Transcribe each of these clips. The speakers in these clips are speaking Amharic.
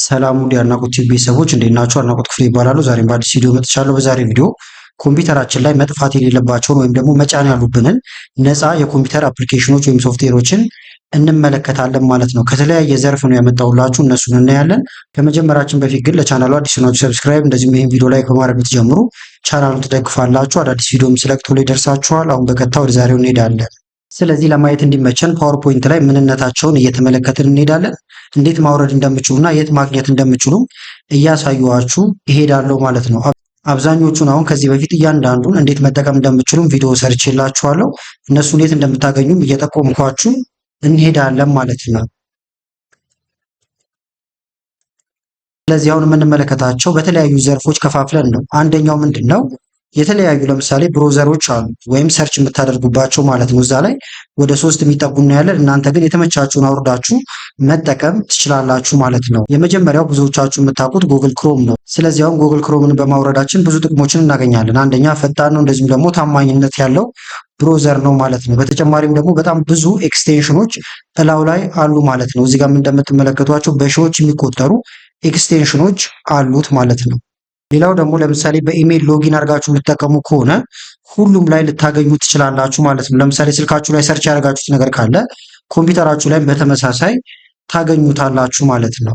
ሰላም ውድ የአድናቆት ቲቪ ቤተሰቦች እንዴት ናችሁ? አድናቆት ክፍሌ ይባላሉ። ዛሬም በአዲስ ቪዲዮ መጥቻለሁ። በዛሬ ቪዲዮ ኮምፒውተራችን ላይ መጥፋት የሌለባቸውን ወይም ደግሞ መጫን ያሉብንን ነፃ የኮምፒውተር አፕሊኬሽኖች ወይም ሶፍትዌሮችን እንመለከታለን ማለት ነው። ከተለያየ ዘርፍ ነው ያመጣሁላችሁ፣ እነሱን እናያለን። ከመጀመራችን በፊት ግን ለቻናሉ አዲስ ናችሁ ሰብስክራይብ፣ እንደዚሁም ይህን ቪዲዮ ላይክ በማድረግ ብትጀምሩ ቻናሉን ትደግፋላችሁ። አዳዲስ ቪዲዮም ስለቅ ቶሎ ይደርሳችኋል። አሁን በቀጥታ ወደ ዛሬው እንሄዳለን። ስለዚህ ለማየት እንዲመቸን ፓወርፖይንት ላይ ምንነታቸውን እየተመለከትን እንሄዳለን። እንዴት ማውረድ እንደምችሉና የት ማግኘት እንደምችሉ እያሳዩዋችሁ እሄዳለሁ ማለት ነው። አብዛኞቹን አሁን ከዚህ በፊት እያንዳንዱን እንዴት መጠቀም እንደምችሉም ቪዲዮ ሰርቼላችኋለሁ። እነሱ እንዴት እንደምታገኙም እየጠቆምኳችሁ እንሄዳለን ማለት ነው። ስለዚህ አሁን የምንመለከታቸው በተለያዩ ዘርፎች ከፋፍለን ነው። አንደኛው ምንድን ነው? የተለያዩ ለምሳሌ ብሮዘሮች አሉ ወይም ሰርች የምታደርጉባቸው ማለት ነው። እዛ ላይ ወደ 3 የሚጠጉ እናያለን። እናንተ ግን የተመቻችሁን አውርዳችሁ መጠቀም ትችላላችሁ ማለት ነው። የመጀመሪያው ብዙዎቻችሁ የምታውቁት ጉግል ክሮም ነው። ስለዚህ አሁን ጉግል ክሮምን በማውረዳችን ብዙ ጥቅሞችን እናገኛለን። አንደኛ ፈጣን ነው፣ እንደዚሁም ደግሞ ታማኝነት ያለው ብሮዘር ነው ማለት ነው። በተጨማሪም ደግሞ በጣም ብዙ ኤክስቴንሽኖች እላው ላይ አሉ ማለት ነው። እዚህ ጋር እንደምትመለከቷቸው በሺዎች የሚቆጠሩ ኤክስቴንሽኖች አሉት ማለት ነው። ሌላው ደግሞ ለምሳሌ በኢሜይል ሎጊን አድርጋችሁ የምትጠቀሙ ከሆነ ሁሉም ላይ ልታገኙ ትችላላችሁ ማለት ነው። ለምሳሌ ስልካችሁ ላይ ሰርች ያደርጋችሁት ነገር ካለ ኮምፒውተራችሁ ላይ በተመሳሳይ ታገኙታላችሁ ማለት ነው።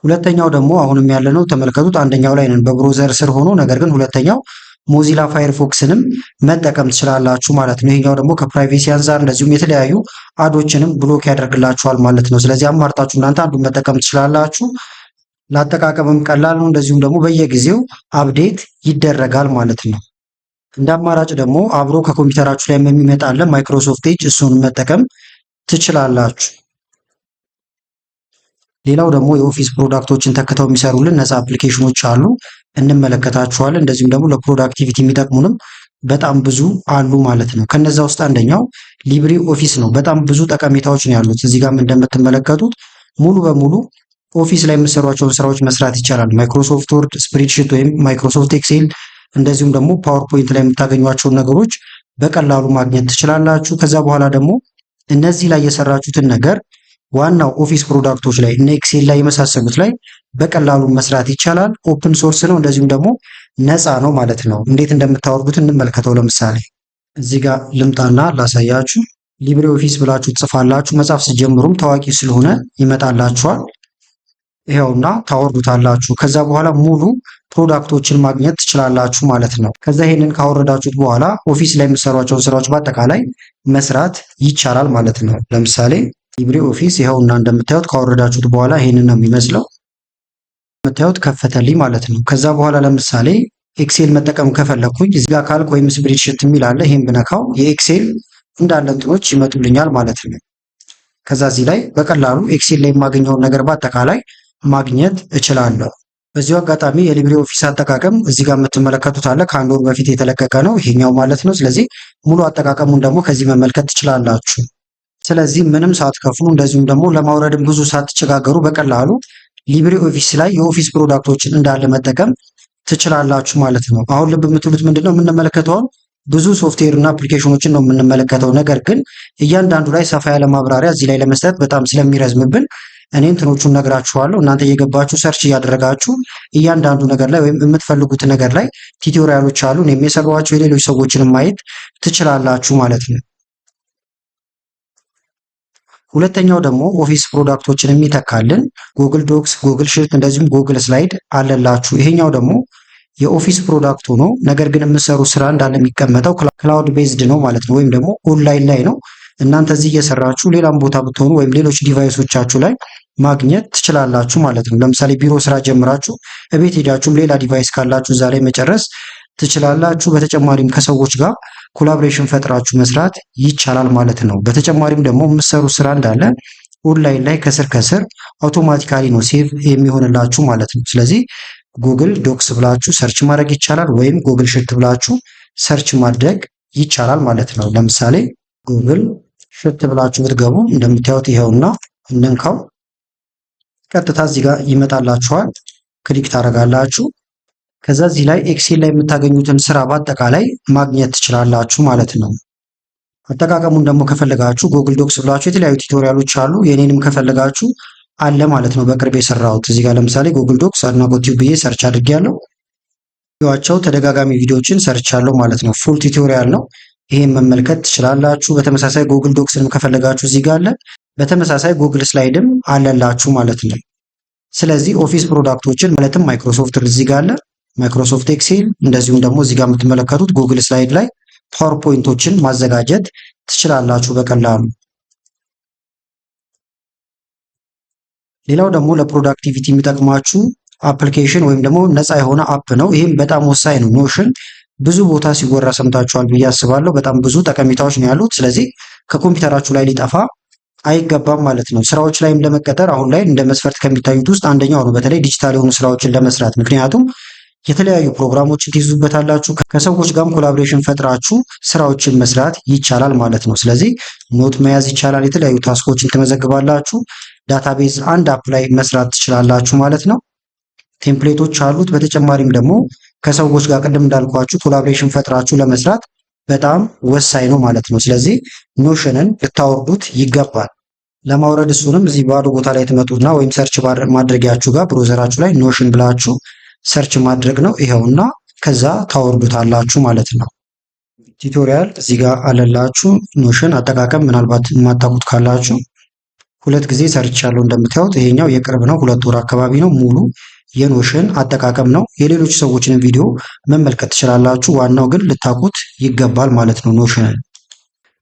ሁለተኛው ደግሞ አሁንም ያለነው ተመልከቱት፣ አንደኛው ላይ ነን በብሮዘር ስር ሆኖ፣ ነገር ግን ሁለተኛው ሞዚላ ፋየርፎክስንም መጠቀም ትችላላችሁ ማለት ነው። ይሄኛው ደግሞ ከፕራይቬሲ አንፃር እንደዚሁም የተለያዩ አዶችንም ብሎክ ያደርግላችኋል ማለት ነው። ስለዚህ አማርጣችሁ እናንተ አንዱን መጠቀም ትችላላችሁ። ለአጠቃቀምም ቀላል ነው። እንደዚሁም ደግሞ በየጊዜው አፕዴት ይደረጋል ማለት ነው። እንደ አማራጭ ደግሞ አብሮ ከኮምፒውተራችሁ ላይ የሚመጣ አለ ማይክሮሶፍት ኤጅ፣ እሱን መጠቀም ትችላላችሁ። ሌላው ደግሞ የኦፊስ ፕሮዳክቶችን ተክተው የሚሰሩልን ነፃ አፕሊኬሽኖች አሉ፣ እንመለከታችኋለን። እንደዚሁም ደግሞ ለፕሮዳክቲቪቲ የሚጠቅሙንም በጣም ብዙ አሉ ማለት ነው። ከነዛ ውስጥ አንደኛው ሊብሪ ኦፊስ ነው። በጣም ብዙ ጠቀሜታዎች ነው ያሉት። እዚህ ጋር እንደምትመለከቱት ሙሉ በሙሉ ኦፊስ ላይ የምትሰሯቸውን ስራዎች መስራት ይቻላል። ማይክሮሶፍት ወርድ፣ ስፕሪድሺት ወይም ማይክሮሶፍት ኤክሴል እንደዚሁም ደግሞ ፓወርፖይንት ላይ የምታገኟቸውን ነገሮች በቀላሉ ማግኘት ትችላላችሁ። ከዛ በኋላ ደግሞ እነዚህ ላይ የሰራችሁትን ነገር ዋናው ኦፊስ ፕሮዳክቶች ላይ እነ ኤክሴል ላይ የመሳሰሉት ላይ በቀላሉ መስራት ይቻላል። ኦፕን ሶርስ ነው፣ እንደዚሁም ደግሞ ነፃ ነው ማለት ነው። እንዴት እንደምታወርዱት እንመልከተው። ለምሳሌ እዚህ ጋር ልምጣና ላሳያችሁ። ሊብሬ ኦፊስ ብላችሁ ትጽፋላችሁ። መጻፍ ስትጀምሩም ታዋቂ ስለሆነ ይመጣላችኋል። ይሄውና ታወርዱታላችሁ። ከዛ በኋላ ሙሉ ፕሮዳክቶችን ማግኘት ትችላላችሁ ማለት ነው። ከዛ ይሄንን ካወረዳችሁት በኋላ ኦፊስ ላይ የምትሰሯቸውን ስራዎች በአጠቃላይ መስራት ይቻላል ማለት ነው። ለምሳሌ ሊብሬ ኦፊስ ይሄውና እንደምታዩት ካወረዳችሁት በኋላ ይሄንን ነው የሚመስለው። የምታዩት ከፈተልኝ ማለት ነው። ከዛ በኋላ ለምሳሌ ኤክሴል መጠቀም ከፈለኩኝ እዚህ ጋር ካልክ ወይም ስፕሪድሺት የሚል አለ። ይሄን ብነካው የኤክሴል እንዳለ እንትኖች ይመጡልኛል ማለት ነው። ከዛ እዚህ ላይ በቀላሉ ኤክሴል ላይ የማገኘውን ነገር በአጠቃላይ ማግኘት እችላለሁ። በዚሁ አጋጣሚ የሊብሬ ኦፊስ አጠቃቀም እዚህ ጋር የምትመለከቱት አለ። ከአንድ ወር በፊት የተለቀቀ ነው ይሄኛው ማለት ነው። ስለዚህ ሙሉ አጠቃቀሙን ደግሞ ከዚህ መመልከት ትችላላችሁ። ስለዚህ ምንም ሳትከፍሉ እንደዚሁም ደግሞ ለማውረድም ብዙ ሳትቸጋገሩ በቀላሉ ሊብሬ ኦፊስ ላይ የኦፊስ ፕሮዳክቶችን እንዳለ መጠቀም ትችላላችሁ ማለት ነው። አሁን ልብ የምትሉት ምንድነው? የምንመለከተው ብዙ ሶፍትዌር እና አፕሊኬሽኖችን ነው የምንመለከተው። ነገር ግን እያንዳንዱ ላይ ሰፋ ያለ ማብራሪያ እዚህ ላይ ለመስጠት በጣም ስለሚረዝምብን እኔ እንትኖቹን ነግራችኋለሁ። እናንተ እየገባችሁ ሰርች እያደረጋችሁ እያንዳንዱ ነገር ላይ ወይም የምትፈልጉት ነገር ላይ ቲዩቶሪያሎች አሉ፣ እኔም የሰራኋቸው የሌሎች ሰዎችንም ማየት ትችላላችሁ ማለት ነው። ሁለተኛው ደግሞ ኦፊስ ፕሮዳክቶችን የሚተካልን ጉግል ዶክስ፣ ጉግል ሽት እንደዚሁም ጉግል ስላይድ አለላችሁ። ይሄኛው ደግሞ የኦፊስ ፕሮዳክት ሆኖ ነገር ግን የምትሰሩ ስራ እንዳለ የሚቀመጠው ክላውድ ቤዝድ ነው ማለት ነው፣ ወይም ደግሞ ኦንላይን ላይ ነው። እናንተ እዚህ እየሰራችሁ ሌላም ቦታ ብትሆኑ ወይም ሌሎች ዲቫይሶቻችሁ ላይ ማግኘት ትችላላችሁ ማለት ነው። ለምሳሌ ቢሮ ስራ ጀምራችሁ እቤት ሄዳችሁም ሌላ ዲቫይስ ካላችሁ እዛ ላይ መጨረስ ትችላላችሁ። በተጨማሪም ከሰዎች ጋር ኮላቦሬሽን ፈጥራችሁ መስራት ይቻላል ማለት ነው። በተጨማሪም ደግሞ የምትሰሩ ስራ እንዳለ ኦንላይን ላይ ከስር ከስር አውቶማቲካሊ ነው ሴቭ የሚሆንላችሁ ማለት ነው። ስለዚህ ጉግል ዶክስ ብላችሁ ሰርች ማድረግ ይቻላል፣ ወይም ጉግል ሽት ብላችሁ ሰርች ማድረግ ይቻላል ማለት ነው። ለምሳሌ ጉግል ሽት ብላችሁ ብትገቡ እንደምታዩት ይሄውና እንንካው፣ ቀጥታ እዚህ ጋር ይመጣላችኋል። ክሊክ ታደርጋላችሁ። ከዛ እዚህ ላይ ኤክሴል ላይ የምታገኙትን ስራ በአጠቃላይ ማግኘት ትችላላችሁ ማለት ነው። አጠቃቀሙን ደግሞ ከፈለጋችሁ ጉግል ዶክስ ብላችሁ የተለያዩ ቱቶሪያሎች አሉ። የኔንም ከፈለጋችሁ አለ ማለት ነው። በቅርብ የሰራሁት እዚህ ጋር ለምሳሌ ጉግል ዶክስ አድናቆት ቲዩብ ብዬ ሰርች አድርጌያለሁ። ቪዲዮአቸው ተደጋጋሚ ቪዲዮዎችን ሰርቻለሁ ማለት ነው። ፉል ቱቶሪያል ነው። ይሄን መመልከት ትችላላችሁ። በተመሳሳይ ጉግል ዶክስንም ከፈለጋችሁ እዚህ ጋር አለ። በተመሳሳይ ጉግል ስላይድም አለላችሁ ማለት ነው። ስለዚህ ኦፊስ ፕሮዳክቶችን ማለትም ማይክሮሶፍት እዚህ ጋር አለ፣ ማይክሮሶፍት ኤክሴል፣ እንደዚሁም ደግሞ እዚህ ጋር የምትመለከቱት ጉግል ስላይድ ላይ ፓወርፖይንቶችን ማዘጋጀት ትችላላችሁ በቀላሉ። ሌላው ደግሞ ለፕሮዳክቲቪቲ የሚጠቅማችሁ አፕሊኬሽን ወይም ደግሞ ነፃ የሆነ አፕ ነው። ይህም በጣም ወሳኝ ነው። ኖሽን ብዙ ቦታ ሲወራ ሰምታችኋል ብዬ አስባለሁ። በጣም ብዙ ጠቀሜታዎች ነው ያሉት። ስለዚህ ከኮምፒውተራችሁ ላይ ሊጠፋ አይገባም ማለት ነው። ስራዎች ላይም ለመቀጠር አሁን ላይ እንደ መስፈርት ከሚታዩት ውስጥ አንደኛው ነው፣ በተለይ ዲጂታል የሆኑ ስራዎችን ለመስራት። ምክንያቱም የተለያዩ ፕሮግራሞችን ትይዙበታላችሁ፣ ከሰዎች ጋርም ኮላቦሬሽን ፈጥራችሁ ስራዎችን መስራት ይቻላል ማለት ነው። ስለዚህ ኖት መያዝ ይቻላል፣ የተለያዩ ታስኮችን ትመዘግባላችሁ፣ ዳታቤዝ አንድ አፕ ላይ መስራት ትችላላችሁ ማለት ነው። ቴምፕሌቶች አሉት። በተጨማሪም ደግሞ ከሰዎች ጋር ቅድም እንዳልኳችሁ ኮላቦሬሽን ፈጥራችሁ ለመስራት በጣም ወሳኝ ነው ማለት ነው። ስለዚህ ኖሽንን ልታወርዱት ይገባል። ለማውረድ እሱንም እዚህ ባዶ ቦታ ላይ ትመጡና ወይም ሰርች ማድረጊያችሁ ጋር ብሮዘራችሁ ላይ ኖሽን ብላችሁ ሰርች ማድረግ ነው። ይኸውና ከዛ ታወርዱታላችሁ ማለት ነው። ቱቶሪያል እዚህ ጋር አለላችሁ። ኖሽን አጠቃቀም ምናልባት የማታውቁት ካላችሁ 2 ጊዜ ሰርቻለሁ። እንደምታዩት ይሄኛው የቅርብ ነው፣ 2 ወር አካባቢ ነው። ሙሉ የኖሽን አጠቃቀም ነው። የሌሎች ሰዎችን ቪዲዮ መመልከት ትችላላችሁ። ዋናው ግን ልታውቁት ይገባል ማለት ነው ኖሽንን።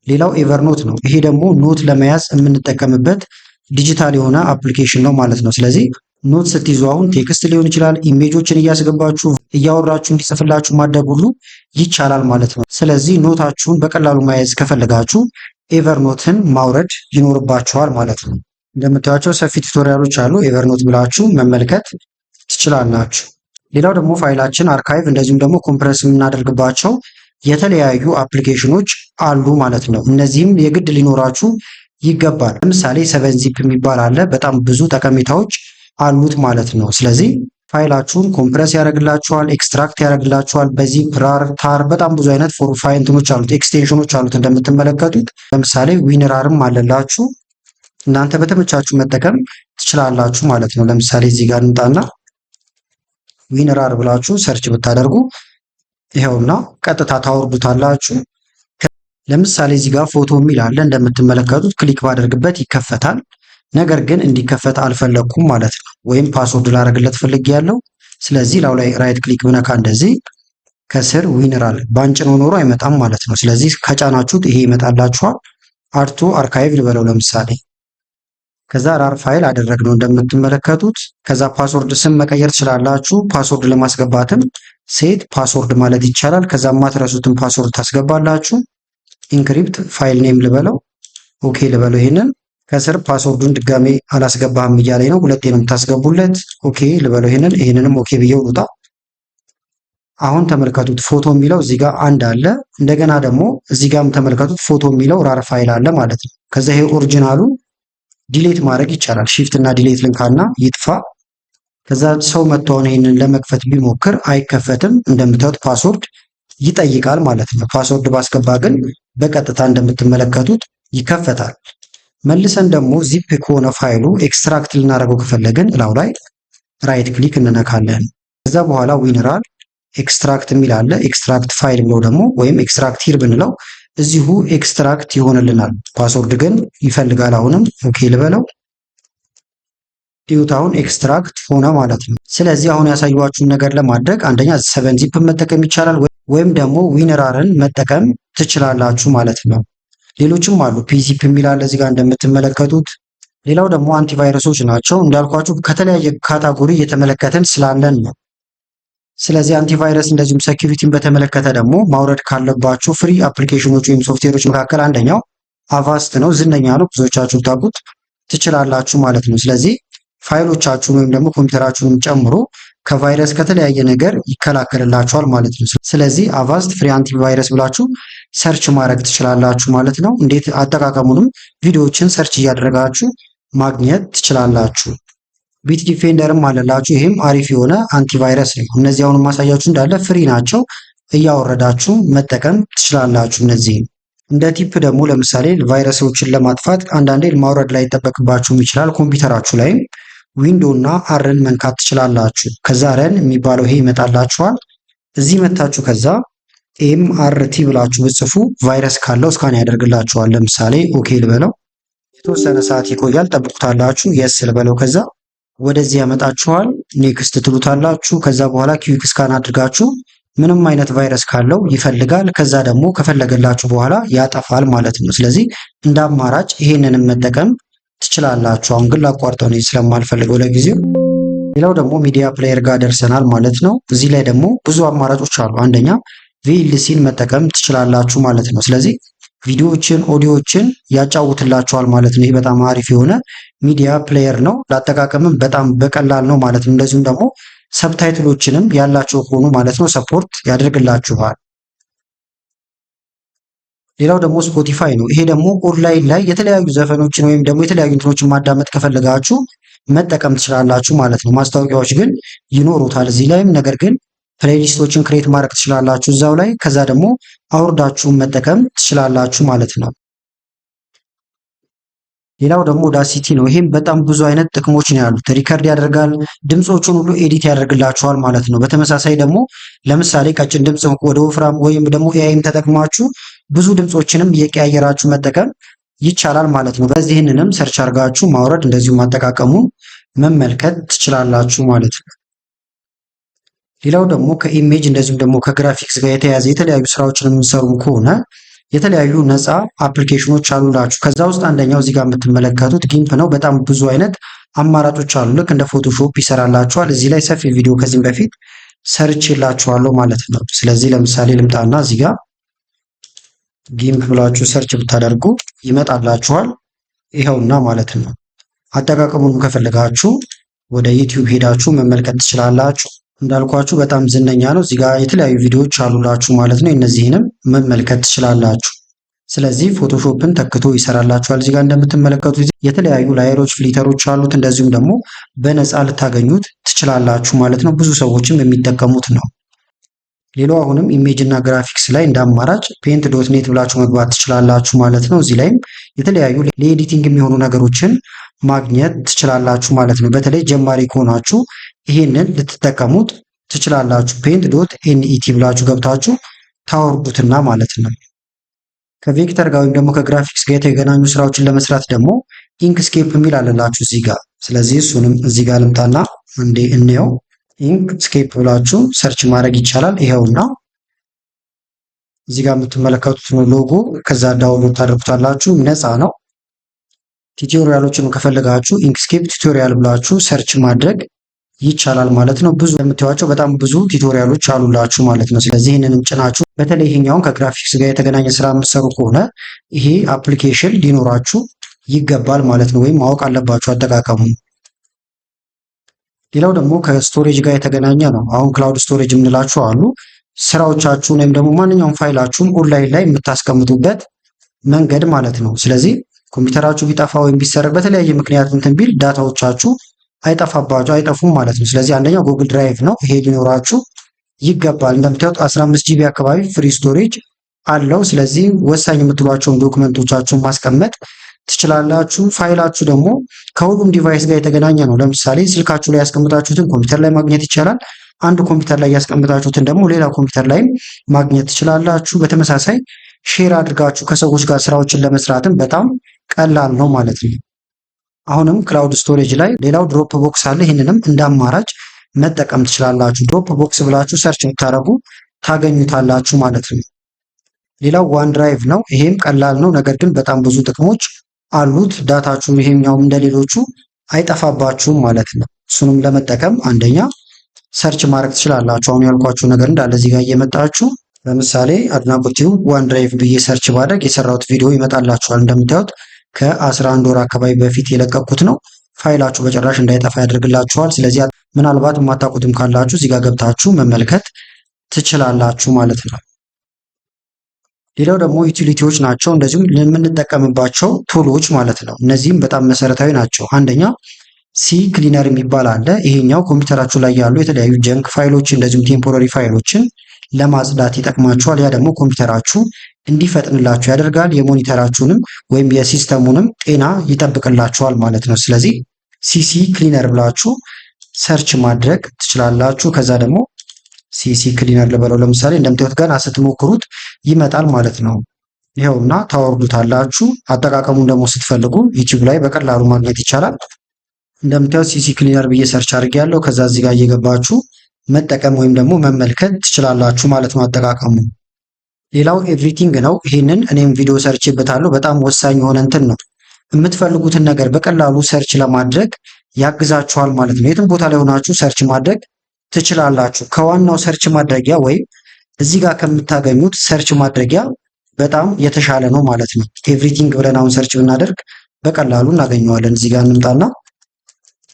ሌላው ኤቨርኖት ነው። ይሄ ደግሞ ኖት ለመያዝ የምንጠቀምበት ዲጂታል የሆነ አፕሊኬሽን ነው ማለት ነው። ስለዚህ ኖት ስትይዙ አሁን ቴክስት ሊሆን ይችላል፣ ኢሜጆችን እያስገባችሁ እያወራችሁ እንዲጽፍላችሁ ማድረግ ሁሉ ይቻላል ማለት ነው። ስለዚህ ኖታችሁን በቀላሉ መያዝ ከፈለጋችሁ ኤቨርኖትን ማውረድ ይኖርባችኋል ማለት ነው። እንደምታዩቸው ሰፊ ቱቶሪያሎች አሉ። ኤቨርኖት ብላችሁ መመልከት ትችላላችሁ። ሌላው ደግሞ ፋይላችን አርካይቭ እንደዚሁም ደግሞ ኮምፕረስ የምናደርግባቸው የተለያዩ አፕሊኬሽኖች አሉ ማለት ነው። እነዚህም የግድ ሊኖራችሁ ይገባል። ለምሳሌ 7ዚፕ የሚባል አለ። በጣም ብዙ ጠቀሜታዎች አሉት ማለት ነው። ስለዚህ ፋይላችሁን ኮምፕረስ ያደርግላችኋል፣ ኤክስትራክት ያደርግላችኋል። በዚፕ ራር፣ ታር በጣም ብዙ አይነት ፋይንትኖች አሉት፣ ኤክስቴንሽኖች አሉት እንደምትመለከቱት። ለምሳሌ ዊንራርም አለላችሁ። እናንተ በተመቻችሁ መጠቀም ትችላላችሁ ማለት ነው። ለምሳሌ እዚህ ጋር እንምጣና ዊንራር ብላችሁ ሰርች ብታደርጉ ይኸውና ቀጥታ ታወርዱታላችሁ። ለምሳሌ እዚህ ጋር ፎቶ የሚል አለ እንደምትመለከቱት። ክሊክ ባደርግበት ይከፈታል። ነገር ግን እንዲከፈት አልፈለኩም ማለት ነው። ወይም ፓስወርድ ላደርግለት ፈልጌያለሁ። ስለዚህ ላው ላይ ራይት ክሊክ ብነካ እንደዚህ ከስር ዊንራር ባንጭነው ኖሮ አይመጣም ማለት ነው። ስለዚህ ከጫናችሁት ይሄ ይመጣላችኋል። አርቶ አርካይቭ ልበለው ለምሳሌ። ከዛ ራር ፋይል አደረግነው እንደምትመለከቱት። ከዛ ፓስወርድ ስም መቀየር ትችላላችሁ። ፓስወርድ ለማስገባትም ሴት ፓስወርድ ማለት ይቻላል። ከዛ ማትረሱትን ፓስወርድ ታስገባላችሁ። ኢንክሪፕት ፋይል ኔም ልበለው፣ ኦኬ ልበለው። ይሄንን ከስር ፓስወርዱን ድጋሜ አላስገባህም እያለኝ ነው። 2 ነው የምታስገቡለት። ኦኬ ልበለው። ይሄንንም ኦኬ ብዬው ልውጣ። አሁን ተመልከቱት ፎቶ የሚለው እዚህ ጋር አንድ አለ። እንደገና ደግሞ እዚህ ጋርም ተመልከቱት ፎቶ የሚለው ራር ፋይል አለ ማለት ነው። ከዛ ይሄ ኦሪጂናሉ ዲሌት ማድረግ ይቻላል። ሺፍት እና ዲሌት ልንካና ይጥፋ። ከዛ ሰው መጥቶ ይሄንን ለመክፈት ቢሞክር አይከፈትም። እንደምታዩት ፓስወርድ ይጠይቃል ማለት ነው። ፓስወርድ ባስገባ ግን በቀጥታ እንደምትመለከቱት ይከፈታል። መልሰን ደግሞ ዚፕ ከሆነ ፋይሉ ኤክስትራክት ልናደርገው ከፈለግን እላው ላይ ራይት ክሊክ እንነካለን። ከዛ በኋላ ዊንራር ኤክስትራክት የሚል አለ። ኤክስትራክት ፋይል ብለው ደግሞ ወይም ኤክስትራክት ሂር ብንለው እዚሁ ኤክስትራክት ይሆንልናል። ፓስወርድ ግን ይፈልጋል። አሁንም ኦኬ ልበለው። ዲዩት አሁን ኤክስትራክት ሆነ ማለት ነው። ስለዚህ አሁን ያሳየኋችሁን ነገር ለማድረግ አንደኛ 7ዚፕ መጠቀም ይቻላል፣ ወይም ደግሞ ዊንራርን መጠቀም ትችላላችሁ ማለት ነው። ሌሎችም አሉ። ፒዚፕ የሚል አለ እዚህ ጋር እንደምትመለከቱት። ሌላው ደግሞ አንቲቫይረሶች ናቸው። እንዳልኳችሁ ከተለያየ ካታጎሪ እየተመለከትን ስላለን ነው። ስለዚህ አንቲቫይረስ እንደዚሁም ሴኩሪቲን በተመለከተ ደግሞ ማውረድ ካለባችሁ ፍሪ አፕሊኬሽኖች ወይም ሶፍትዌሮች መካከል አንደኛው አቫስት ነው። ዝነኛ ነው፣ ብዙዎቻችሁ ታውቁት ትችላላችሁ ማለት ነው። ስለዚህ ፋይሎቻችሁን ወይም ደግሞ ኮምፒውተራችሁንም ጨምሮ ከቫይረስ ከተለያየ ነገር ይከላከልላችኋል ማለት ነው። ስለዚህ አቫስት ፍሪ አንቲቫይረስ ብላችሁ ሰርች ማድረግ ትችላላችሁ ማለት ነው። እንዴት አጠቃቀሙንም ቪዲዮዎችን ሰርች እያደረጋችሁ ማግኘት ትችላላችሁ። ቢት ዲፌንደርም አለላችሁ። ይህም አሪፍ የሆነ አንቲቫይረስ ነው። እነዚህ አሁን ማሳያችሁ እንዳለ ፍሪ ናቸው። እያወረዳችሁ መጠቀም ትችላላችሁ። እነዚህም እንደ ቲፕ ደግሞ ለምሳሌ ቫይረሶችን ለማጥፋት አንዳንዴ ማውረድ ላይ ይጠበቅባችሁም ይችላል። ኮምፒውተራችሁ ላይም ዊንዶ እና አርን መንካት ትችላላችሁ። ከዛ ረን የሚባለው ይሄ ይመጣላችኋል። እዚህ መታችሁ ከዛ ኤምአርቲ ብላችሁ ብጽፉ ቫይረስ ካለው ስካን ያደርግላችኋል። ለምሳሌ ኦኬ ልበለው፣ የተወሰነ ሰዓት ይቆያል፣ ጠብቁታላችሁ። የስ ልበለው፣ ከዛ ወደዚህ ያመጣችኋል። ኔክስት ትሉታላችሁ። ከዛ በኋላ ኪዊክ ስካን አድርጋችሁ ምንም አይነት ቫይረስ ካለው ይፈልጋል። ከዛ ደግሞ ከፈለገላችሁ በኋላ ያጠፋል ማለት ነው። ስለዚህ እንደ አማራጭ ይሄንንም መጠቀም ትችላላችሁ። አሁን ግን ላቋርጠው ነው ስለማልፈልገው ለጊዜው። ሌላው ደግሞ ሚዲያ ፕሌየር ጋር ደርሰናል ማለት ነው። እዚህ ላይ ደግሞ ብዙ አማራጮች አሉ። አንደኛ ቪኤልሲን መጠቀም ትችላላችሁ ማለት ነው። ስለዚህ ቪዲዮዎችን፣ ኦዲዮዎችን ያጫውትላችኋል ማለት ነው። ይህ በጣም አሪፍ የሆነ ሚዲያ ፕሌየር ነው። ለአጠቃቀምም በጣም በቀላል ነው ማለት ነው። እንደዚሁም ደግሞ ሰብታይትሎችንም ያላቸው ሆኑ ማለት ነው ሰፖርት ያደርግላችኋል። ሌላው ደግሞ ስፖቲፋይ ነው። ይሄ ደግሞ ኦንላይን ላይ የተለያዩ ዘፈኖችን ወይም ደግሞ የተለያዩ እንትኖችን ማዳመጥ ከፈለጋችሁ መጠቀም ትችላላችሁ ማለት ነው። ማስታወቂያዎች ግን ይኖሩታል እዚህ ላይም። ነገር ግን ፕሌሊስቶችን ክሬት ማድረግ ትችላላችሁ እዛው ላይ። ከዛ ደግሞ አውርዳችሁን መጠቀም ትችላላችሁ ማለት ነው። ሌላው ደግሞ ኦዳሲቲ ነው። ይሄም በጣም ብዙ አይነት ጥቅሞች ነው ያሉት። ሪከርድ ያደርጋል፣ ድምፆቹን ሁሉ ኤዲት ያደርግላችኋል ማለት ነው። በተመሳሳይ ደግሞ ለምሳሌ ቀጭን ድምፅ ወደ ወፍራም ወይም ደግሞ ኤአይም ተጠቅማችሁ ብዙ ድምፆችንም እየቀያየራችሁ መጠቀም ይቻላል ማለት ነው። በዚህንንም ሰርች አድርጋችሁ ማውረድ እንደዚሁም አጠቃቀሙን መመልከት ትችላላችሁ ማለት ነው። ሌላው ደግሞ ከኢሜጅ እንደዚሁም ደግሞ ከግራፊክስ ጋር የተያያዘ የተለያዩ ስራዎችን የምንሰሩ ከሆነ የተለያዩ ነፃ አፕሊኬሽኖች አሉላችሁ። ከዛ ውስጥ አንደኛው እዚህ ጋር የምትመለከቱት ጊምፕ ነው። በጣም ብዙ አይነት አማራጮች አሉ። ልክ እንደ ፎቶሾፕ ይሰራላችኋል። እዚህ ላይ ሰፊ ቪዲዮ ከዚህም በፊት ሰርች የላችኋለሁ ማለት ነው። ስለዚህ ለምሳሌ ልምጣና እዚህ ጋር ጊምፕ ብላችሁ ሰርች ብታደርጉ ይመጣላችኋል። ይኸውና ማለት ነው። አጠቃቀሙን ከፈለጋችሁ ወደ ዩቲዩብ ሄዳችሁ መመልከት ትችላላችሁ። እንዳልኳችሁ በጣም ዝነኛ ነው። እዚህ ጋር የተለያዩ ቪዲዮዎች አሉላችሁ ማለት ነው። እነዚህንም መመልከት ትችላላችሁ። ስለዚህ ፎቶሾፕን ተክቶ ይሰራላችኋል። እዚህ ጋር እንደምትመለከቱት የተለያዩ ላየሮች፣ ፍሊተሮች አሉት። እንደዚሁም ደግሞ በነፃ ልታገኙት ትችላላችሁ ማለት ነው። ብዙ ሰዎችም የሚጠቀሙት ነው። ሌላው አሁንም ኢሜጅ እና ግራፊክስ ላይ እንደ አማራጭ ፔንት ዶት ኔት ብላችሁ መግባት ትችላላችሁ ማለት ነው። እዚህ ላይም የተለያዩ ለኤዲቲንግ የሚሆኑ ነገሮችን ማግኘት ትችላላችሁ ማለት ነው። በተለይ ጀማሪ ከሆናችሁ ይሄንን ልትጠቀሙት ትችላላችሁ። ፔንት ዶት ኤንኢቲ ብላችሁ ገብታችሁ ታወርዱትና ማለት ነው። ከቬክተር ጋር ወይም ደግሞ ከግራፊክስ ጋር የተገናኙ ስራዎችን ለመስራት ደግሞ ኢንክስኬፕ የሚል አለላችሁ እዚህ ጋር። ስለዚህ እሱንም እዚህ ጋር ልምጣና እንዴ እንየው። ኢንክስኬፕ ብላችሁ ሰርች ማድረግ ይቻላል። ይሄውና እዚህ ጋር የምትመለከቱት ነው ሎጎ። ከዛ ዳውንሎድ ታደርጉታላችሁ። ነፃ ነው። ቲዩቶሪያሎችን ከፈለጋችሁ ኢንክስኬፕ ቲዩቶሪያል ብላችሁ ሰርች ማድረግ ይቻላል ማለት ነው። ብዙ የምታዩዋቸው በጣም ብዙ ቲዩቶሪያሎች አሉላችሁ ማለት ነው። ስለዚህ ይህንንም ጭናችሁ በተለይ ይሄኛውን ከግራፊክስ ጋር የተገናኘ ስራ የምትሰሩ ከሆነ ይሄ አፕሊኬሽን ሊኖራችሁ ይገባል ማለት ነው። ወይም ማወቅ አለባችሁ አጠቃቀሙን። ሌላው ደግሞ ከስቶሬጅ ጋር የተገናኘ ነው። አሁን ክላውድ ስቶሬጅ የምንላችሁ አሉ። ስራዎቻችሁን ወይም ደግሞ ማንኛውም ፋይላችሁን ኦንላይን ላይ የምታስቀምጡበት መንገድ ማለት ነው። ስለዚህ ኮምፒውተራችሁ ቢጠፋ ወይም ቢሰረቅ በተለያየ ምክንያት እንትን ቢል ዳታዎቻችሁ አይጠፉም ማለት ነው። ስለዚህ አንደኛው ጉግል ድራይቭ ነው። ይሄ ሊኖራችሁ ይገባል። እንደምታዩት 15 ጂቢ አካባቢ ፍሪ ስቶሬጅ አለው። ስለዚህ ወሳኝ የምትሏቸውን ዶክመንቶቻችሁን ማስቀመጥ ትችላላችሁ። ፋይላችሁ ደግሞ ከሁሉም ዲቫይስ ጋር የተገናኘ ነው። ለምሳሌ ስልካችሁ ላይ ያስቀምጣችሁትን ኮምፒውተር ላይ ማግኘት ይቻላል። አንድ ኮምፒውተር ላይ ያስቀምጣችሁትን ደግሞ ሌላ ኮምፒውተር ላይም ማግኘት ትችላላችሁ። በተመሳሳይ ሼር አድርጋችሁ ከሰዎች ጋር ስራዎችን ለመስራትም በጣም ቀላል ነው ማለት ነው። አሁንም ክላውድ ስቶሬጅ ላይ ሌላው ድሮፕ ቦክስ አለ። ይህንንም እንደ አማራጭ መጠቀም ትችላላችሁ። ድሮፕ ቦክስ ብላችሁ ሰርች ብታደርጉ ታገኙታላችሁ ማለት ነው። ሌላው ዋን ድራይቭ ነው። ይሄም ቀላል ነው፣ ነገር ግን በጣም ብዙ ጥቅሞች አሉት። ዳታችሁ ይሄኛውም እንደሌሎቹ አይጠፋባችሁም ማለት ነው። እሱንም ለመጠቀም አንደኛ ሰርች ማድረግ ትችላላችሁ። አሁን ያልኳችሁ ነገር እንዳለ እዚህ ጋር እየመጣችሁ ለምሳሌ አድናቆቲው ዋን ድራይቭ ብዬ ሰርች ባደርግ የሰራሁት ቪዲዮ ይመጣላችኋል። እንደምታዩት ከ11 ወር አካባቢ በፊት የለቀኩት ነው። ፋይላችሁ በጭራሽ እንዳይጠፋ ያደርግላችኋል። ስለዚህ ምናልባት የማታውቁትም ካላችሁ እዚህ ጋር ገብታችሁ መመልከት ትችላላችሁ ማለት ነው። ሌላው ደግሞ ዩቲሊቲዎች ናቸው። እንደዚሁም የምንጠቀምባቸው ቱሎች ማለት ነው። እነዚህም በጣም መሰረታዊ ናቸው። አንደኛ ሲ ክሊነር የሚባል አለ። ይሄኛው ኮምፒውተራችሁ ላይ ያሉ የተለያዩ ጀንክ ፋይሎች እንደዚሁም ቴምፖራሪ ፋይሎችን ለማጽዳት ይጠቅማችኋል። ያ ደግሞ ኮምፒውተራችሁ እንዲፈጥንላችሁ ያደርጋል። የሞኒተራችሁንም ወይም የሲስተሙንም ጤና ይጠብቅላችኋል ማለት ነው። ስለዚህ ሲሲ ክሊነር ብላችሁ ሰርች ማድረግ ትችላላችሁ። ከዛ ደግሞ ሲሲ ክሊነር ልበለው ለምሳሌ እንደምታዩት ገና ስትሞክሩት ይመጣል ማለት ነው። ይኸውና ታወርዱታላችሁ። አጠቃቀሙን ደግሞ ስትፈልጉ ዩቲዩብ ላይ በቀላሉ ማግኘት ይቻላል። እንደምታዩት ሲሲ ክሊነር ብዬ ሰርች አድርጌያለሁ። ከዛ እዚህ ጋር እየገባችሁ መጠቀም ወይም ደግሞ መመልከት ትችላላችሁ ማለት ነው አጠቃቀሙ። ሌላው ኤቭሪቲንግ ነው። ይህንን እኔም ቪዲዮ ሰርችበታለሁ። በጣም ወሳኝ የሆነ እንትን ነው። የምትፈልጉትን ነገር በቀላሉ ሰርች ለማድረግ ያግዛችኋል ማለት ነው። የትም ቦታ ላይ ሆናችሁ ሰርች ማድረግ ትችላላችሁ። ከዋናው ሰርች ማድረጊያ ወይም እዚህ ጋር ከምታገኙት ሰርች ማድረጊያ በጣም የተሻለ ነው ማለት ነው። ኤቭሪቲንግ ብለን አሁን ሰርች ብናደርግ በቀላሉ እናገኘዋለን። እዚህ ጋር እንምጣና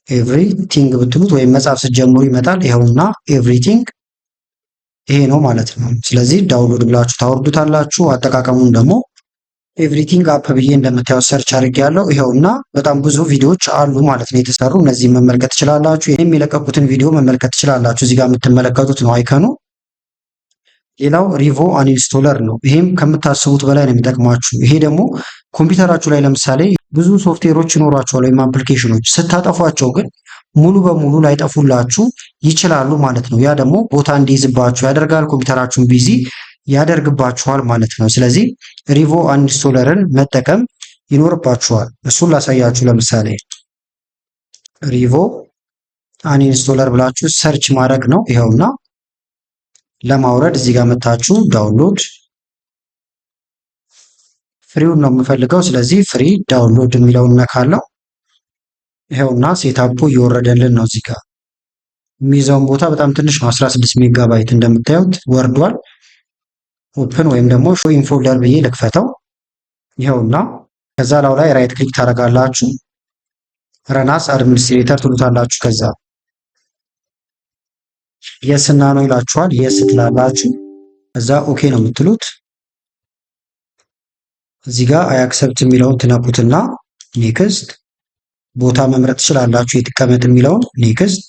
ኤቭሪቲንግ ብትሉት ወይም መጻፍ ስትጀምሩ ይመጣል። ይኸውና ኤቭሪቲንግ ይሄ ነው ማለት ነው። ስለዚህ ዳውንሎድ ብላችሁ ታወርዱታላችሁ። አጠቃቀሙን ደግሞ ኤቭሪቲንግ አፕ ብዬ እንደምታዩት ሰርች አድርጌያለሁ። ይኸውና በጣም ብዙ ቪዲዮዎች አሉ ማለት ነው የተሰሩ። እነዚህ መመልከት ትችላላችሁ። ይህም የለቀቁትን ቪዲዮ መመልከት ትችላላችሁ። እዚህ ጋር የምትመለከቱት ነው አይከኑ። ሌላው ሪቮ አንኢንስቶለር ነው። ይሄም ከምታስቡት በላይ ነው የሚጠቅማችሁ። ይሄ ደግሞ ኮምፒውተራችሁ ላይ ለምሳሌ ብዙ ሶፍትዌሮች ይኖሯቸዋል ወይም አፕሊኬሽኖች፣ ስታጠፏቸው ግን ሙሉ በሙሉ ላይጠፉላችሁ ይችላሉ ማለት ነው። ያ ደግሞ ቦታ እንዲይዝባችሁ ያደርጋል። ኮምፒውተራችሁን ቢዚ ያደርግባችኋል ማለት ነው። ስለዚህ ሪቮ አንኢንስቶለርን መጠቀም ይኖርባችኋል። እሱን ላሳያችሁ። ለምሳሌ ሪቮ አንኢንስቶለር ብላችሁ ሰርች ማድረግ ነው። ይኸውና ለማውረድ እዚህ ጋር መታችሁ ዳውንሎድ ፍሪውን ነው የምፈልገው። ስለዚህ ፍሪ ዳውንሎድ የሚለውን ነካለው። ይኸውና ሴታፑ እየወረደልን ነው። እዚህ ጋር የሚይዘውን ቦታ በጣም ትንሽ ነው፣ 16 ሜጋባይት እንደምታዩት ወርዷል። ኦፕን ወይም ደግሞ ሾው ኢን ፎልደር ብዬ ልክፈተው። ይኸውና ከዛ ላው ላይ ራይት ክሊክ ታደርጋላችሁ። ረናስ አድሚኒስትሬተር ትሉታላችሁ። ከዛ የስ እና ነው ይላችኋል። የስ ትላላችሁ። ከዛ ኦኬ ነው የምትሉት። እዚህ ጋር አይ አክሰፕት የሚለውን ትነኩትና ኔክስት ቦታ መምረጥ ትችላላችሁ። የትቀመጥ የሚለውን ኔክስት።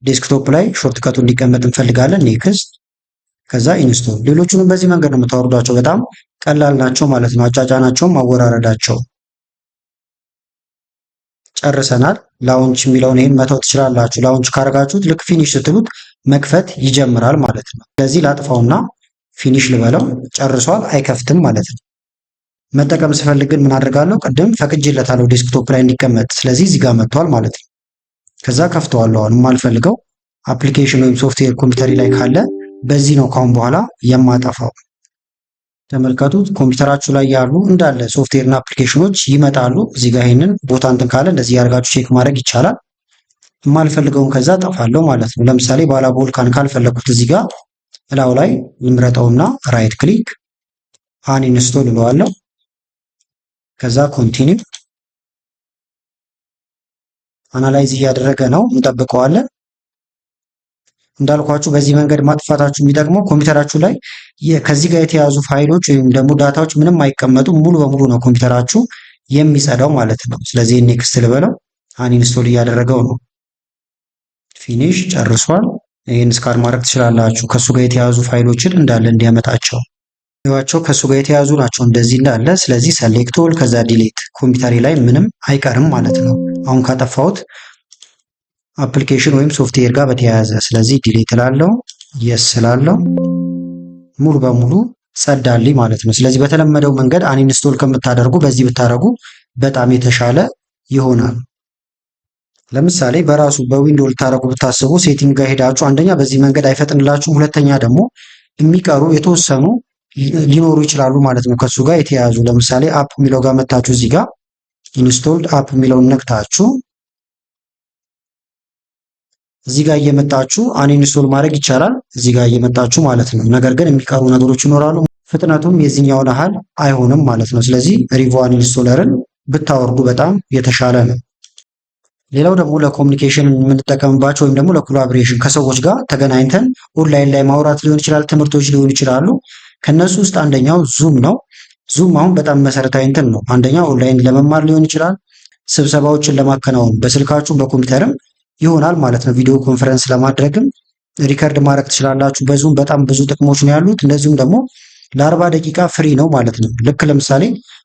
ዴስክቶፕ ላይ ሾርትከቱ እንዲቀመጥ እንፈልጋለን። ኔክስት። ከዛ ኢንስቶል። ሌሎቹንም በዚህ መንገድ ነው የምታወርዷቸው። በጣም ቀላል ናቸው ማለት ነው። አጫጫናቸውም አወራረዳቸው። ጨርሰናል። ላውንች የሚለውን ይሄን መተው ትችላላችሁ። ላውንች ካረጋችሁት ልክ ፊኒሽ ስትሉት መክፈት ይጀምራል ማለት ነው። ስለዚህ ላጥፋውና ፊኒሽ ልበለው። ጨርሷል፣ አይከፍትም ማለት ነው። መጠቀም ስፈልግ ግን ምን አድርጋለሁ? ቅድም ፈቅጄለታለሁ ዴስክቶፕ ላይ እንዲቀመጥ። ስለዚህ እዚህ ጋር መጥቷል ማለት ነው። ከዛ ከፍተዋለሁ። አሁን የማልፈልገው አፕሊኬሽን ወይም ሶፍትዌር ኮምፒውተሪ ላይ ካለ በዚህ ነው ካሁን በኋላ የማጠፋው። ተመልከቱት። ኮምፒውተራችሁ ላይ ያሉ እንዳለ ሶፍትዌርና አፕሊኬሽኖች ይመጣሉ። እዚህ ጋር ይሄንን ቦታ እንትን ካለ እንደዚህ ያርጋችሁ ቼክ ማድረግ ይቻላል። የማልፈልገውን ከዛ ጠፋለሁ ማለት ነው። ለምሳሌ ባላ ቮልካን ካልፈለኩት እዚህ ጋር እላው ላይ ልምረጠውና ራይት ክሊክ አንኢንስቶል እለዋለሁ። ከዛ ኮንቲኒው። አናላይዝ እያደረገ ነው፣ እንጠብቀዋለን። እንዳልኳችሁ በዚህ መንገድ ማጥፋታችሁ የሚጠቅመው ኮምፒውተራችሁ ላይ ከዚህ ጋር የተያዙ ፋይሎች ወይም ደግሞ ዳታዎች ምንም አይቀመጡም። ሙሉ በሙሉ ነው ኮምፒውተራችሁ የሚጸዳው ማለት ነው። ስለዚህ ኔክስት ልበለው። አንኢንስቶል እያደረገው ነው። ፊኒሽ ጨርሷል። ይህን ስካን ማድረግ ትችላላችሁ። ከሱ ጋር የተያዙ ፋይሎችን እንዳለ እንዲያመጣቸው ይዋቸው ከሱ ጋር የተያዙ ናቸው እንደዚህ እንዳለ። ስለዚህ ሰሌክት ኦል ከዛ ዲሌት። ኮምፒውተሪ ላይ ምንም አይቀርም ማለት ነው አሁን ካጠፋሁት አፕሊኬሽን ወይም ሶፍትዌር ጋር በተያያዘ። ስለዚህ ዲሌት እላለሁ፣ የስ እላለሁ። ሙሉ በሙሉ ጸዳልኝ ማለት ነው። ስለዚህ በተለመደው መንገድ አንኢንስቶል ከምታደርጉ በዚህ ብታደርጉ በጣም የተሻለ ይሆናል። ለምሳሌ በራሱ በዊንዶው ልታደርጉ ብታስቡ ሴቲንግ ጋር ሄዳችሁ አንደኛ በዚህ መንገድ አይፈጥንላችሁም፣ ሁለተኛ ደግሞ የሚቀሩ የተወሰኑ ሊኖሩ ይችላሉ ማለት ነው ከሱ ጋር የተያያዙ። ለምሳሌ አፕ የሚለው ጋር መታችሁ እዚህ ጋር ኢንስቶልድ አፕ የሚለውን ነክታችሁ እዚህ ጋር እየመጣችሁ አንኢንስቶል ማድረግ ይቻላል፣ እዚህ ጋር እየመጣችሁ ማለት ነው። ነገር ግን የሚቀሩ ነገሮች ይኖራሉ፣ ፍጥነቱም የዚህኛውን ያህል አይሆንም ማለት ነው። ስለዚህ ሪቮ አንኢንስቶለርን ብታወርዱ በጣም የተሻለ ነው። ሌላው ደግሞ ለኮሚኒኬሽን የምንጠቀምባቸው ወይም ደግሞ ለኮላቦሬሽን ከሰዎች ጋር ተገናኝተን ኦንላይን ላይ ማውራት ሊሆን ይችላል፣ ትምህርቶች ሊሆን ይችላሉ። ከነሱ ውስጥ አንደኛው ዙም ነው። ዙም አሁን በጣም መሰረታዊ እንትን ነው። አንደኛው ኦንላይን ለመማር ሊሆን ይችላል፣ ስብሰባዎችን ለማከናወን በስልካችሁ በኮምፒውተርም ይሆናል ማለት ነው። ቪዲዮ ኮንፈረንስ ለማድረግም ሪከርድ ማድረግ ትችላላችሁ። በዙም በጣም ብዙ ጥቅሞች ነው ያሉት። እንደዚሁም ደግሞ ለ40 ደቂቃ ፍሪ ነው ማለት ነው። ልክ ለምሳሌ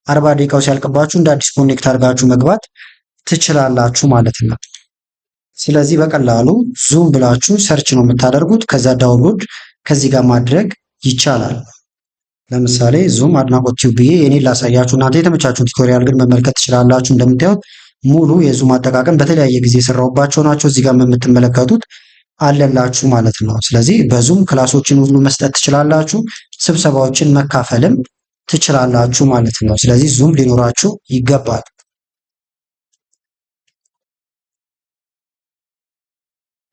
40 ደቂቃው ሲያልቅባችሁ እንደ አዲስ ኮኔክት አድርጋችሁ መግባት ትችላላችሁ ማለት ነው። ስለዚህ በቀላሉ ዙም ብላችሁ ሰርች ነው የምታደርጉት። ከዛ ዳውንሎድ ከዚህ ጋር ማድረግ ይቻላል። ለምሳሌ ዙም አድናቆት ቲዩብ ብዬ የኔን ላሳያችሁ። እናንተ የተመቻችሁን ቱቶሪያል ግን መመልከት ትችላላችሁ። እንደምታዩት ሙሉ የዙም አጠቃቀም በተለያየ ጊዜ የሰራሁባቸው ናቸው። እዚህ ጋር የምትመለከቱት አለላችሁ ማለት ነው። ስለዚህ በዙም ክላሶችን ሁሉ መስጠት ትችላላችሁ። ስብሰባዎችን መካፈልም ትችላላችሁ ማለት ነው። ስለዚህ ዙም ሊኖራችሁ ይገባል።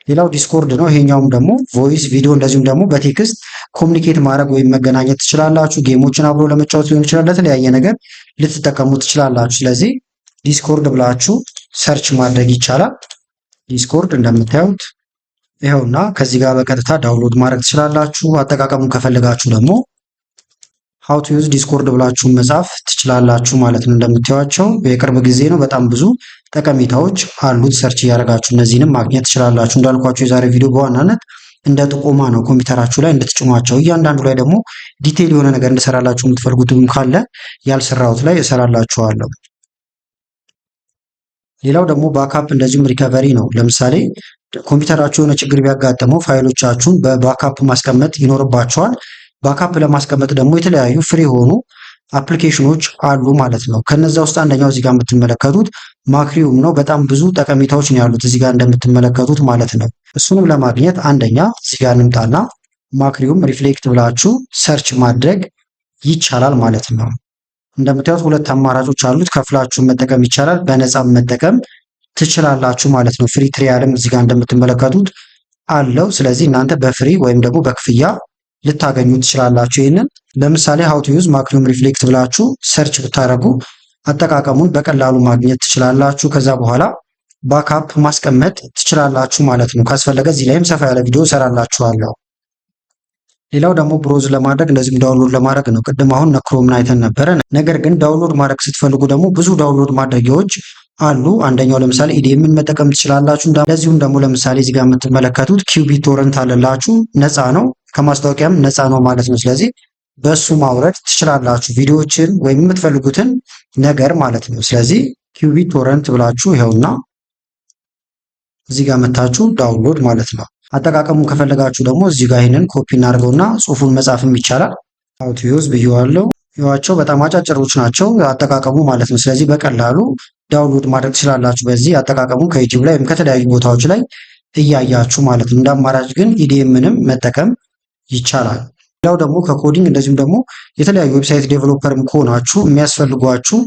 ሌላው ዲስኮርድ ነው። ይሄኛውም ደግሞ ቮይስ፣ ቪዲዮ እንደዚሁም ደግሞ በቴክስት ኮሚኒኬት ማድረግ ወይም መገናኘት ትችላላችሁ። ጌሞችን አብሮ ለመጫወት ሊሆን ይችላል። ለተለያየ ነገር ልትጠቀሙ ትችላላችሁ። ስለዚህ ዲስኮርድ ብላችሁ ሰርች ማድረግ ይቻላል። ዲስኮርድ እንደምታዩት ይኸውና ከዚህ ጋር በቀጥታ ዳውንሎድ ማድረግ ትችላላችሁ። አጠቃቀሙን ከፈለጋችሁ ደግሞ ሃው ቱ ዩዝ ዲስኮርድ ብላችሁ መጻፍ ትችላላችሁ ማለት ነው። እንደምታዩቸው የቅርብ ጊዜ ነው። በጣም ብዙ ጠቀሜታዎች አሉት። ሰርች እያደረጋችሁ እነዚህንም ማግኘት ትችላላችሁ። እንዳልኳችሁ የዛሬ ቪዲዮ በዋናነት እንደ ጥቆማ ነው፣ ኮምፒውተራችሁ ላይ እንድትጭኗቸው። እያንዳንዱ ላይ ደግሞ ዲቴይል የሆነ ነገር እንድሰራላችሁ የምትፈልጉትም ካለ ያልሰራሁት ላይ እሰራላችኋለሁ። ሌላው ደግሞ ባካፕ እንደዚሁም ሪከቨሪ ነው። ለምሳሌ ኮምፒውተራችሁ የሆነ ችግር ቢያጋጥመው ፋይሎቻችሁን በባካፕ ማስቀመጥ ይኖርባችኋል። ባካፕ ለማስቀመጥ ደግሞ የተለያዩ ፍሪ የሆኑ አፕሊኬሽኖች አሉ ማለት ነው። ከነዛ ውስጥ አንደኛው እዚህ ጋር የምትመለከቱት ማክሪውም ነው። በጣም ብዙ ጠቀሜታዎች ነው ያሉት እዚህ ጋር እንደምትመለከቱት ማለት ነው። እሱንም ለማግኘት አንደኛ እዚህ ጋር እንምጣና ማክሪውም ሪፍሌክት ብላችሁ ሰርች ማድረግ ይቻላል ማለት ነው። እንደምታዩት ሁለት አማራጮች አሉት። ከፍላችሁ መጠቀም ይቻላል፣ በነፃም መጠቀም ትችላላችሁ ማለት ነው። ፍሪ ትሪያልም እዚህ ጋር እንደምትመለከቱት አለው። ስለዚህ እናንተ በፍሪ ወይም ደግሞ በክፍያ ልታገኙ ትችላላችሁ። ይህንን ለምሳሌ ሃው ቱ ዩዝ ማክሪውም ሪፍሌክት ብላችሁ ሰርች ብታደርጉ አጠቃቀሙን በቀላሉ ማግኘት ትችላላችሁ። ከዛ በኋላ ባካፕ ማስቀመጥ ትችላላችሁ ማለት ነው። ካስፈለገ እዚህ ላይም ሰፋ ያለ ቪዲዮ እሰራላችኋለሁ። ሌላው ደግሞ ብሮዝ ለማድረግ እንደዚሁም ዳውንሎድ ለማድረግ ነው። ቅድም አሁን ክሮምን አይተን ነበረ። ነገር ግን ዳውንሎድ ማድረግ ስትፈልጉ ደግሞ ብዙ ዳውንሎድ ማድረጊያዎች አሉ። አንደኛው ለምሳሌ ኢዲኤምን መጠቀም ትችላላችሁ። እንደዚሁም ደግሞ ለምሳሌ እዚህ ጋር የምትመለከቱት ኪዩቢት ቶረንት አለላችሁ። ነፃ ነው፣ ከማስታወቂያም ነፃ ነው ማለት ነው። ስለዚህ በሱ ማውረድ ትችላላችሁ ቪዲዮዎችን ወይም የምትፈልጉትን ነገር ማለት ነው። ስለዚህ ኪዩቢት ቶረንት ብላችሁ ይኸውና እዚህ ጋር መታችሁ ዳውንሎድ ማለት ነው። አጠቃቀሙን ከፈለጋችሁ ደግሞ እዚህ ጋር ይሄንን ኮፒ እናድርገውና ጽሁፉን መጻፍም ይቻላል። ሃው ቱ ዩዝ ብየዋለሁ። ይዋቸው በጣም አጫጭሮች ናቸው አጠቃቀሙ ማለት ነው። ስለዚህ በቀላሉ ዳውንሎድ ማድረግ ትችላላችሁ። በዚህ አጠቃቀሙ ከዩቲዩብ ላይ ወይም ከተለያዩ ቦታዎች ላይ እያያችሁ ማለት ነው። እንደ አማራጭ ግን ኢዲኤምንም መጠቀም ይቻላል። ሌላው ደግሞ ከኮዲንግ እንደዚሁም ደግሞ የተለያዩ ዌብሳይት ዴቨሎፐርም ከሆናችሁ የሚያስፈልጓችሁ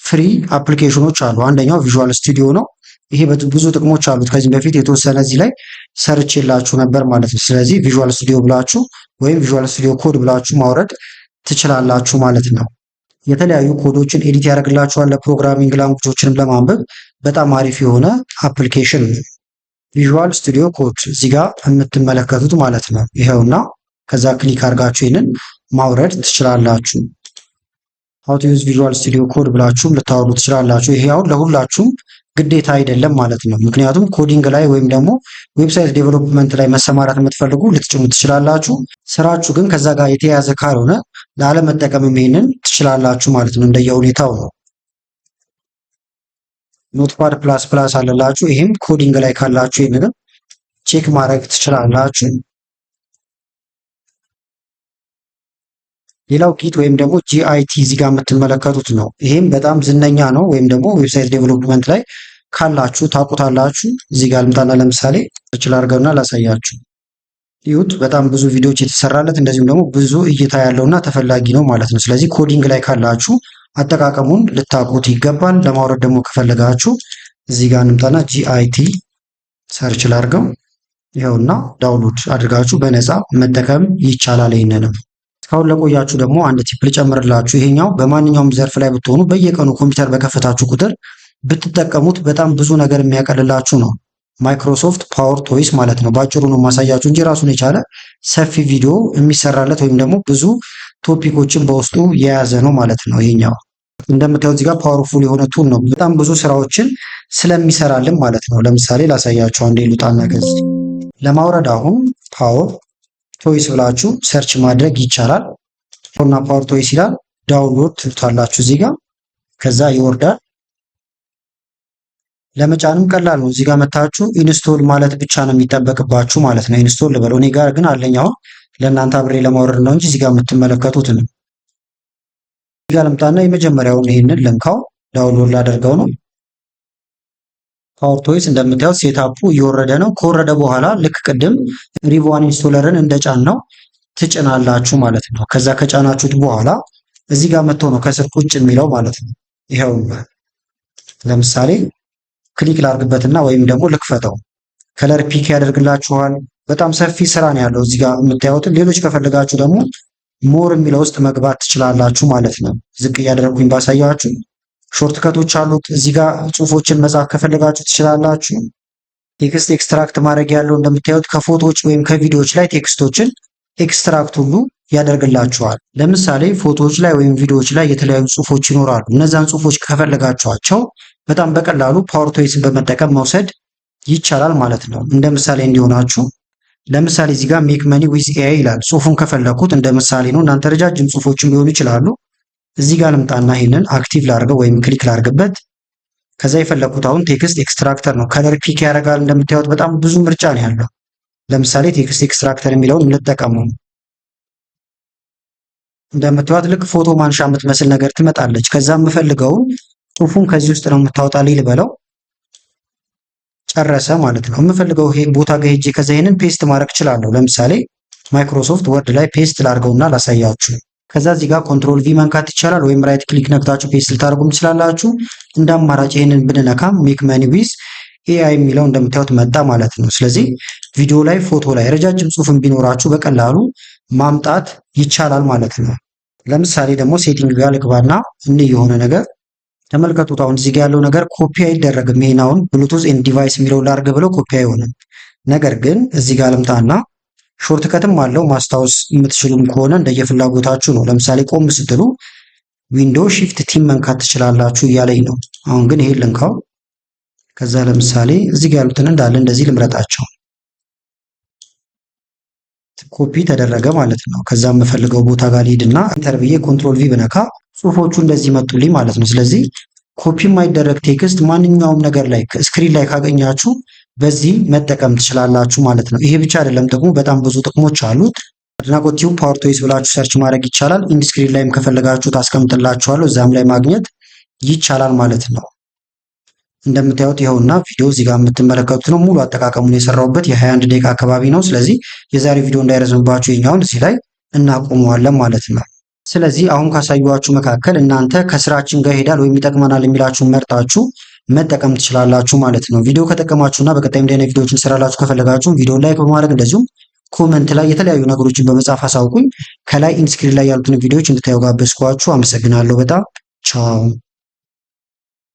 ፍሪ አፕሊኬሽኖች አሉ። አንደኛው ቪዥዋል ስቱዲዮ ነው። ይሄ ብዙ ጥቅሞች አሉት። ከዚህ በፊት የተወሰነ እዚህ ላይ ሰርች የላችሁ ነበር ማለት ነው። ስለዚህ ቪዥዋል ስቱዲዮ ብላችሁ ወይም ቪዥዋል ስቱዲዮ ኮድ ብላችሁ ማውረድ ትችላላችሁ ማለት ነው። የተለያዩ ኮዶችን ኤዲት ያደርግላችኋል። ለፕሮግራሚንግ ላንጉጆችንም ለማንበብ በጣም አሪፍ የሆነ አፕሊኬሽን ነው ቪዥዋል ስቱዲዮ ኮድ እዚህ ጋር የምትመለከቱት ማለት ነው። ይኸውና ከዛ ክሊክ አድርጋችሁ ይህንን ማውረድ ትችላላችሁ። ሃው ቱ ዩዝ ቪዥዋል ስቱዲዮ ኮድ ብላችሁም ልታወሩ ትችላላችሁ። ይሄ አሁን ለሁላችሁም ግዴታ አይደለም ማለት ነው። ምክንያቱም ኮዲንግ ላይ ወይም ደግሞ ዌብሳይት ዴቨሎፕመንት ላይ መሰማራት የምትፈልጉ ልትጭኑ ትችላላችሁ። ስራችሁ ግን ከዛ ጋር የተያያዘ ካልሆነ ላለመጠቀምም ይሄንን ትችላላችሁ ማለት ነው። እንደየሁኔታው ነው። ኖትፓድ ፕላስ ፕላስ አለላችሁ። ይሄም ኮዲንግ ላይ ካላችሁ ይሄንን ቼክ ማድረግ ትችላላችሁ። ሌላው ጊት ወይም ደግሞ ጂአይቲ እዚህ ጋር የምትመለከቱት ነው። ይሄም በጣም ዝነኛ ነው። ወይም ደግሞ ዌብሳይት ዴቨሎፕመንት ላይ ካላችሁ ታውቁታላችሁ። እዚህ ጋር ልምጣና ለምሳሌ እችል አድርገውና ላሳያችሁ። ይሁት በጣም ብዙ ቪዲዮዎች የተሰራለት እንደዚሁም ደግሞ ብዙ እይታ ያለውና ተፈላጊ ነው ማለት ነው። ስለዚህ ኮዲንግ ላይ ካላችሁ አጠቃቀሙን ልታውቁት ይገባል። ለማውረድ ደግሞ ከፈለጋችሁ እዚህ ጋር ልምጣና ጂአይቲ ሰርች ላድርገው። ይኸውና ዳውንሎድ አድርጋችሁ በነፃ መጠቀም ይቻላል። ይሄንንም እስካሁን ለቆያችሁ ደግሞ አንድ ቲፕ ልጨምርላችሁ። ይሄኛው በማንኛውም ዘርፍ ላይ ብትሆኑ በየቀኑ ኮምፒውተር በከፈታችሁ ቁጥር ብትጠቀሙት በጣም ብዙ ነገር የሚያቀልላችሁ ነው። ማይክሮሶፍት ፓወር ቶይስ ማለት ነው። ባጭሩ ነው ማሳያችሁ እንጂ ራሱን የቻለ ሰፊ ቪዲዮ የሚሰራለት ወይም ደግሞ ብዙ ቶፒኮችን በውስጡ የያዘ ነው ማለት ነው። ይሄኛው እንደምታዩት እዚህ ጋር ፓወርፉል የሆነ ቱል ነው። በጣም ብዙ ስራዎችን ስለሚሰራልን ማለት ነው። ለምሳሌ ላሳያችሁ አንዴ ልውጣና ገዝ ለማውረድ አሁን ፓወር ቶይስ ብላችሁ ሰርች ማድረግ ይቻላል። እና ፓወር ቶይስ ይላል ዳውንሎድ ትሉታላችሁ እዚህ ጋር ከዛ ይወርዳል። ለመጫንም ቀላል ነው። እዚህ ጋር መታችሁ ኢንስቶል ማለት ብቻ ነው የሚጠበቅባችሁ ማለት ነው። ኢንስቶል ልበለው እኔ ጋር ግን አለኝ አሁን ለእናንተ አብሬ ለማውረድ ነው እንጂ እዚህ ጋር የምትመለከቱት ነው። እዚህ ጋር ልምጣና የመጀመሪያውን ይሄንን ልንካው ዳውንሎድ ላደርገው ነው። ፓወር ቶይስ እንደምታዩት ሴታፑ እየወረደ ነው። ከወረደ በኋላ ልክ ቅድም ሪቫን ኢንስቶለርን እንደጫን ነው ትጭናላችሁ ማለት ነው። ከዛ ከጫናችሁት በኋላ እዚህ ጋር መጥቶ ነው ከስር ቁጭ የሚለው ማለት ነው። ይኸው ለምሳሌ ክሊክ ላርግበትና ወይም ደግሞ ልክፈተው ከለር ፒክ ያደርግላችኋል። በጣም ሰፊ ስራ ነው ያለው እዚህ ጋር የምታዩትን። ሌሎች ከፈለጋችሁ ደግሞ ሞር የሚለው ውስጥ መግባት ትችላላችሁ ማለት ነው። ዝቅ እያደረጉኝ ባሳያችሁ ሾርት ከቶች አሉት። እዚህ ጋር ጽሁፎችን መጻፍ ከፈለጋችሁ ትችላላችሁ። ቴክስት ኤክስትራክት ማድረግ ያለው እንደምታዩት ከፎቶዎች ወይም ከቪዲዮዎች ላይ ቴክስቶችን ኤክስትራክት ሁሉ ያደርግላችኋል። ለምሳሌ ፎቶዎች ላይ ወይም ቪዲዮዎች ላይ የተለያዩ ጽሁፎች ይኖራሉ። እነዛን ጽሁፎች ከፈለጋችኋቸው በጣም በቀላሉ ፓወር ቶይስን በመጠቀም መውሰድ ይቻላል ማለት ነው። እንደ ምሳሌ እንዲሆናችሁ ለምሳሌ እዚህ ጋር ሜክ መኒ ዊዝ ኤአይ ይላል። ጽሁፉን ከፈለኩት እንደ ምሳሌ ነው። እናንተ ረጃጅም ጽሁፎችን ሊሆኑ ይችላሉ። እዚህ ጋር ልምጣና ይሄንን አክቲቭ ላርገው ወይም ክሊክ ላርግበት። ከዛ የፈለኩት አሁን ቴክስት ኤክስትራክተር ነው። ከለር ፒክ ያደርጋል። እንደምታዩት በጣም ብዙ ምርጫ ነው ያለው። ለምሳሌ ቴክስት ኤክስትራክተር የሚለውን ልጠቀመው። እንደምታዩት ልክ ፎቶ ማንሻ የምትመስል ነገር ትመጣለች። ከዛ የምፈልገውን ጽሁፉን ከዚህ ውስጥ ነው የምታወጣልኝ ልበለው። ጨረሰ ማለት ነው። የምፈልገው ይሄ ቦታ ጋር ሄጄ ከዛ ይሄንን ፔስት ማድረግ እችላለሁ። ለምሳሌ ማይክሮሶፍት ወርድ ላይ ፔስት ላድርገውና ላሳያችሁ። ከዛ እዚህ ጋር ኮንትሮል ቪ መንካት ይቻላል፣ ወይም ራይት ክሊክ ነክታችሁ ፔስት ልታደርጉም ትችላላችሁ። እንደ አማራጭ ይሄንን ብንነካም ሜክ መኒ ዊዝ ኤአይ የሚለው እንደምታዩት መጣ ማለት ነው። ስለዚህ ቪዲዮ ላይ፣ ፎቶ ላይ ረጃጅም ጽሁፍን ቢኖራችሁ በቀላሉ ማምጣት ይቻላል ማለት ነው። ለምሳሌ ደግሞ ሴቲንግ ጋር ልግባና የሆነ ነገር ተመልከቱት። አሁን እዚህ ጋር ያለው ነገር ኮፒ አይደረግም። ይሄን አሁን ብሉቱዝ ኤንድ ዲቫይስ የሚለው ላርግ ብለው ኮፒ አይሆንም። ነገር ግን እዚህ ጋር ልምጣና ሾርት ከትም አለው ማስታወስ የምትችሉም ከሆነ እንደየፍላጎታችሁ ነው። ለምሳሌ ቆም ስትሉ ዊንዶ ሺፍት ቲም መንካት ትችላላችሁ እያለኝ ነው። አሁን ግን ይሄን ልንካው። ከዛ ለምሳሌ እዚህ ጋር ያሉትን እንዳለ እንደዚህ ልምረጣቸው። ኮፒ ተደረገ ማለት ነው። ከዛ የምፈልገው ቦታ ጋር ልሂድና ኢንተር ብዬ ኮንትሮል ቪ ብነካ ጽሁፎቹ እንደዚህ መጡልኝ ማለት ነው። ስለዚህ ኮፒ የማይደረግ ቴክስት ማንኛውም ነገር ላይ ስክሪን ላይ ካገኛችሁ በዚህ መጠቀም ትችላላችሁ ማለት ነው። ይሄ ብቻ አይደለም ጥቅሙ፣ በጣም ብዙ ጥቅሞች አሉት። አድናቆት ቲዩብ ፓወር ቶይስ ብላችሁ ሰርች ማድረግ ይቻላል። ኢንድ ስክሪን ላይም ከፈለጋችሁ ታስቀምጥላችኋለሁ፣ እዛም ላይ ማግኘት ይቻላል ማለት ነው። እንደምታዩት ይኸውና ቪዲዮ እዚህ ጋር የምትመለከቱት ነው። ሙሉ አጠቃቀሙን የሰራሁበት የ21 ደቂቃ አካባቢ ነው። ስለዚህ የዛሬ ቪዲዮ እንዳይረዝምባችሁ የኛውን እዚህ ላይ እናቆመዋለን ማለት ነው። ስለዚህ አሁን ካሳዩዋችሁ መካከል እናንተ ከስራችን ጋር ይሄዳል ወይም ይጠቅመናል የሚላችሁን መርጣችሁ መጠቀም ትችላላችሁ ማለት ነው። ቪዲዮ ከጠቀማችሁና በቀጣይ እንዲህ አይነት ቪዲዮዎችን ሰራላችሁ ከፈለጋችሁ ቪዲዮ ላይክ በማድረግ እንደዚሁም ኮመንት ላይ የተለያዩ ነገሮችን በመጻፍ አሳውቁኝ። ከላይ ኢንስክሪን ላይ ያሉትን ቪዲዮዎች እንድታዩ ጋበዝኳችሁ። አመሰግናለሁ በጣም ቻው።